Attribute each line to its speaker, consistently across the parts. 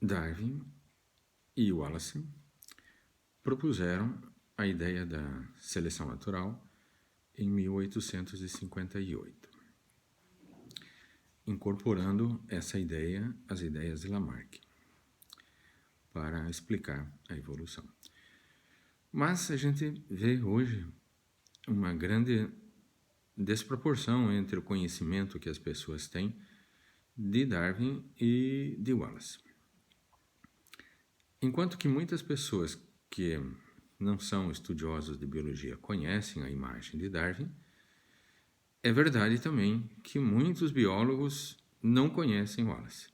Speaker 1: Darwin e Wallace propuseram a ideia da seleção natural em 1858, incorporando essa ideia às ideias de Lamarck para explicar a evolução. Mas a gente vê hoje uma grande desproporção entre o conhecimento que as pessoas têm de Darwin e de Wallace. Enquanto que muitas pessoas que não são estudiosos de biologia conhecem a imagem de Darwin, é verdade também que muitos biólogos não conhecem Wallace.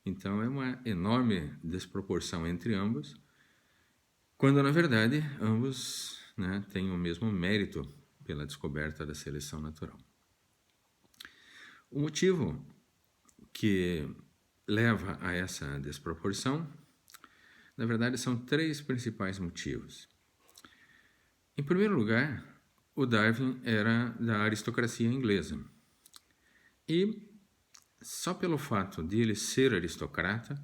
Speaker 1: Então é uma enorme desproporção entre ambos, quando na verdade ambos têm o mesmo mérito pela descoberta da seleção natural. O motivo que leva a essa desproporção, na verdade, são três principais motivos. Em primeiro lugar, o Darwin era da aristocracia inglesa. E só pelo fato de ele ser aristocrata,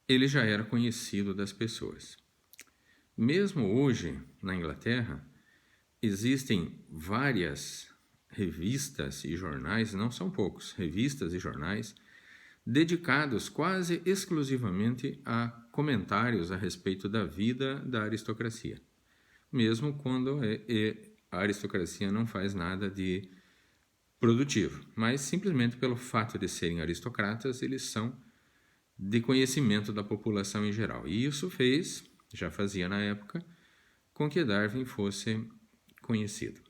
Speaker 1: ele já era conhecido das pessoas. Mesmo hoje, na Inglaterra, existem várias revistas e jornais, não são poucos, revistas e jornais, dedicados quase exclusivamente a comentários a respeito da vida da aristocracia, mesmo quando a aristocracia não faz nada de produtivo, mas simplesmente pelo fato de serem aristocratas, eles são de conhecimento da população em geral. E isso já fazia na época, com que Darwin fosse conhecido.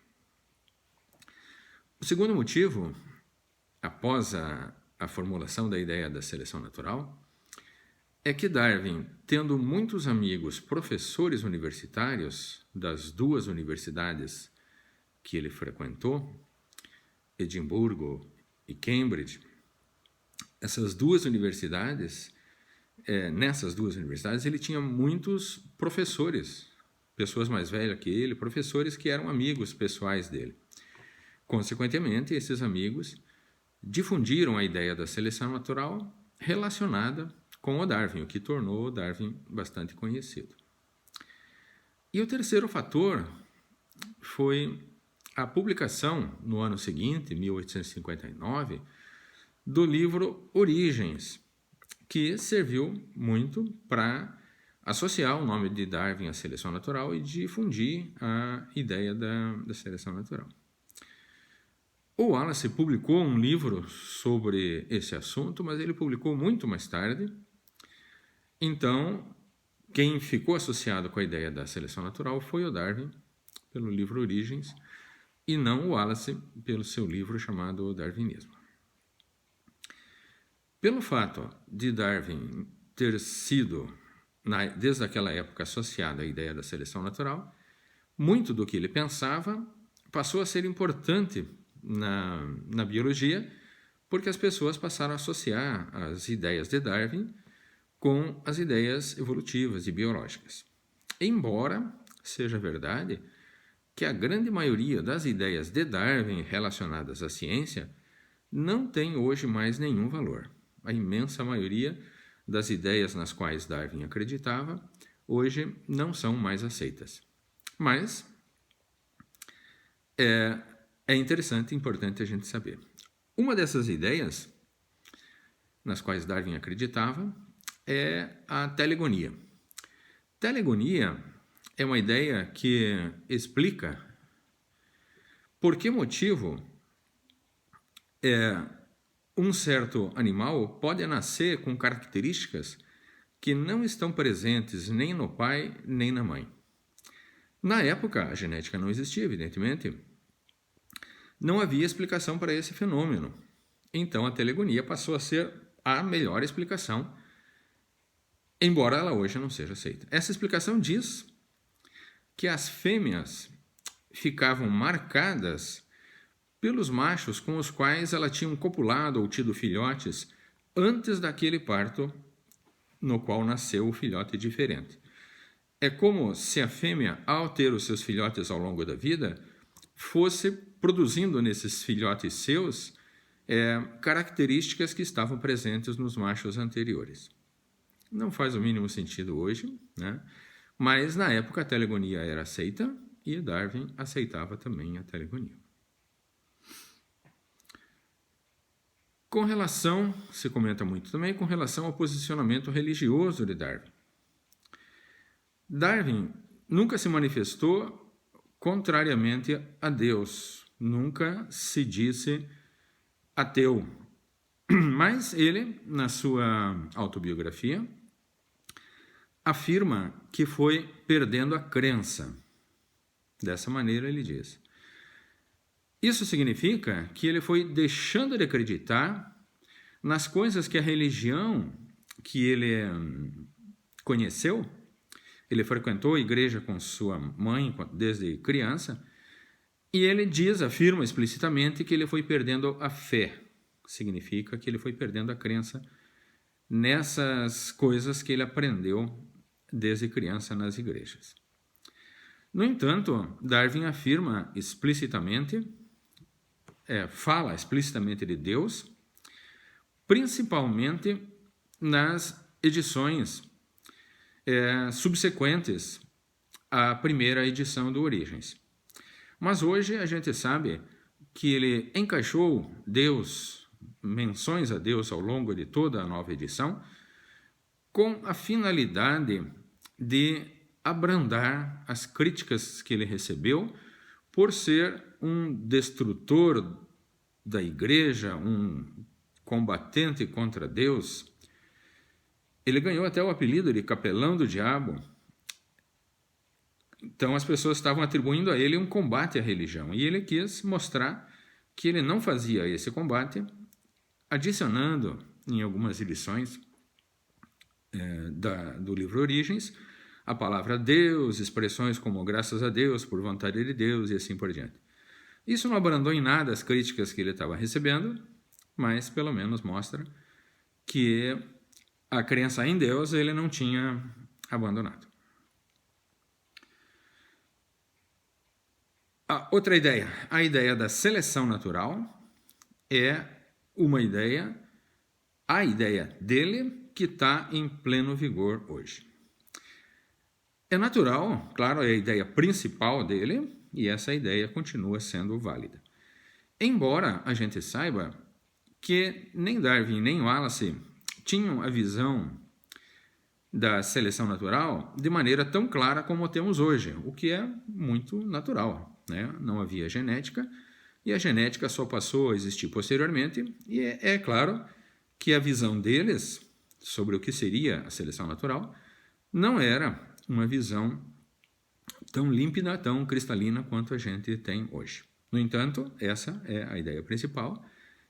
Speaker 1: O segundo motivo, após a formulação da ideia da seleção natural, é que Darwin, tendo muitos amigos professores universitários das duas universidades que ele frequentou, Edimburgo e Cambridge, nessas duas universidades ele tinha muitos professores, pessoas mais velhas que ele, professores que eram amigos pessoais dele. Consequentemente, esses amigos difundiram a ideia da seleção natural relacionada com o Darwin, o que tornou o Darwin bastante conhecido. E o terceiro fator foi a publicação, no ano seguinte, 1859, do livro Origens, que serviu muito para associar o nome de Darwin à seleção natural e difundir a ideia da seleção natural. O Wallace publicou um livro sobre esse assunto, mas ele publicou muito mais tarde. Então, quem ficou associado com a ideia da seleção natural foi o Darwin, pelo livro Origens, e não o Wallace, pelo seu livro chamado O Darwinismo. Pelo fato de Darwin ter sido, desde aquela época, associado à ideia da seleção natural, muito do que ele pensava passou a ser importante na biologia, porque as pessoas passaram a associar as ideias de Darwin com as ideias evolutivas e biológicas. Embora seja verdade que a grande maioria das ideias de Darwin relacionadas à ciência não tem hoje mais nenhum valor. A imensa maioria das ideias nas quais Darwin acreditava hoje não são mais aceitas. Mas é interessante e importante a gente saber. Uma dessas ideias nas quais Darwin acreditava é a telegonia. Telegonia é uma ideia que explica por que motivo um certo animal pode nascer com características que não estão presentes nem no pai nem na mãe. Na época, a genética não existia, evidentemente. Não havia explicação para esse fenômeno. Então, a telegonia passou a ser a melhor explicação, embora ela hoje não seja aceita. Essa explicação diz que as fêmeas ficavam marcadas pelos machos com os quais ela tinha copulado ou tido filhotes antes daquele parto no qual nasceu o filhote diferente. É como se a fêmea, ao ter os seus filhotes ao longo da vida, fosse produzindo nesses filhotes seus características que estavam presentes nos machos anteriores. não faz o mínimo sentido hoje, né? Mas na época a telegonia era aceita e Darwin aceitava também a telegonia. Com relação, se comenta muito também, com relação ao posicionamento religioso de Darwin. Darwin nunca se manifestou contrariamente a Deus, nunca se disse ateu, mas ele, na sua autobiografia, afirma que foi perdendo a crença. Dessa maneira ele diz. Isso significa que ele foi deixando de acreditar nas coisas que a religião que ele conheceu. Ele frequentou a igreja com sua mãe desde criança, e ele afirma explicitamente que ele foi perdendo a fé. Significa que ele foi perdendo a crença nessas coisas que ele aprendeu desde criança nas igrejas. No entanto, Darwin afirma explicitamente, fala explicitamente de Deus, principalmente nas edições subsequentes à primeira edição do Origens. Mas hoje a gente sabe que ele encaixou menções a Deus ao longo de toda a nova edição, com a finalidade de abrandar as críticas que ele recebeu por ser um destrutor da igreja, um combatente contra Deus. Ele ganhou até o apelido de capelão do diabo. Então as pessoas estavam atribuindo a ele um combate à religião, e ele quis mostrar que ele não fazia esse combate, adicionando em algumas edições do livro Origens a palavra Deus, expressões como graças a Deus, por vontade de Deus e assim por diante. Isso não abrandou em nada as críticas que ele estava recebendo, mas pelo menos mostra que a crença em Deus ele não tinha abandonado. A outra ideia, a ideia da seleção natural, é a ideia dele que está em pleno vigor hoje. É natural, claro, é a ideia principal dele, e essa ideia continua sendo válida. Embora a gente saiba que nem Darwin nem Wallace tinham a visão da seleção natural de maneira tão clara como temos hoje, o que é muito natural, né? Não havia genética, e a genética só passou a existir posteriormente, e é claro que a visão deles sobre o que seria a seleção natural não era uma visão tão límpida, tão cristalina quanto a gente tem hoje. No entanto, essa é a ideia principal,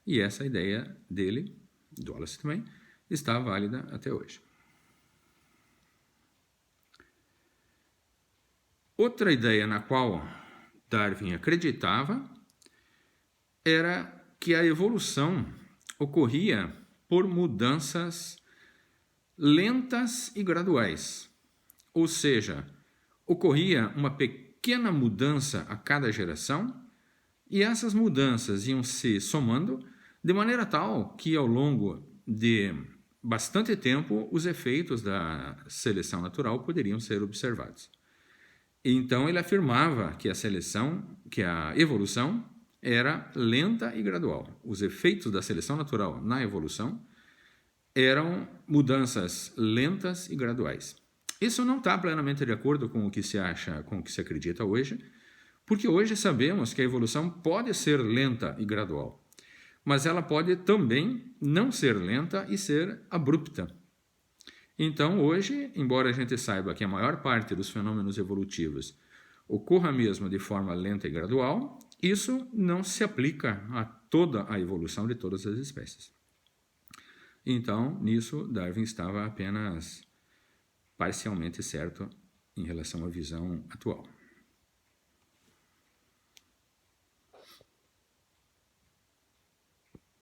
Speaker 1: e essa ideia dele, do Wallace também, está válida até hoje. Outra ideia na qual Darwin acreditava era que a evolução ocorria por mudanças lentas e graduais. Ou seja, ocorria uma pequena mudança a cada geração, e essas mudanças iam se somando de maneira tal que, ao longo de bastante tempo, os efeitos da seleção natural poderiam ser observados. Então, ele afirmava que a evolução era lenta e gradual. Os efeitos da seleção natural na evolução eram mudanças lentas e graduais. Isso não está plenamente de acordo com o que se acha, com o que se acredita hoje, porque hoje sabemos que a evolução pode ser lenta e gradual, mas ela pode também não ser lenta e ser abrupta. Então, hoje, embora a gente saiba que a maior parte dos fenômenos evolutivos ocorra mesmo de forma lenta e gradual, isso não se aplica a toda a evolução de todas as espécies. Então, nisso, Darwin estava apenas parcialmente certo em relação à visão atual.